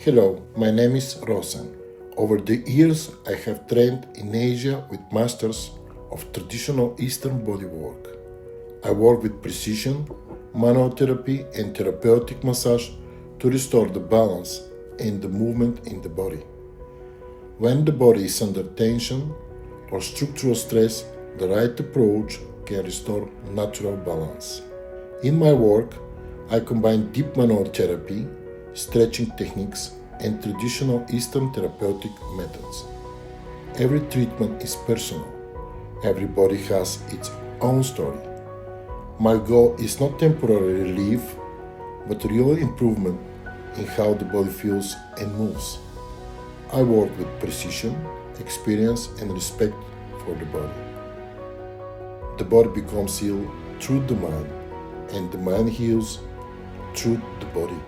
Hello, my name is Rosen. Over the years, I have trained in Asia with masters of traditional Eastern bodywork. I work with precision, manual therapy, and therapeutic massage to restore the balance and the movement in the body. When the body is under tension or structural stress, the right approach can restore natural balance. In my work, I combine deep manual therapy, stretching techniques, and traditional Eastern therapeutic methods. Every treatment is personal. Every body has its own story. My goal is not temporary relief, but real improvement in how the body feels and moves. I work with precision, experience, and respect for the body. The body becomes healed through the mind, and the mind heals through the body.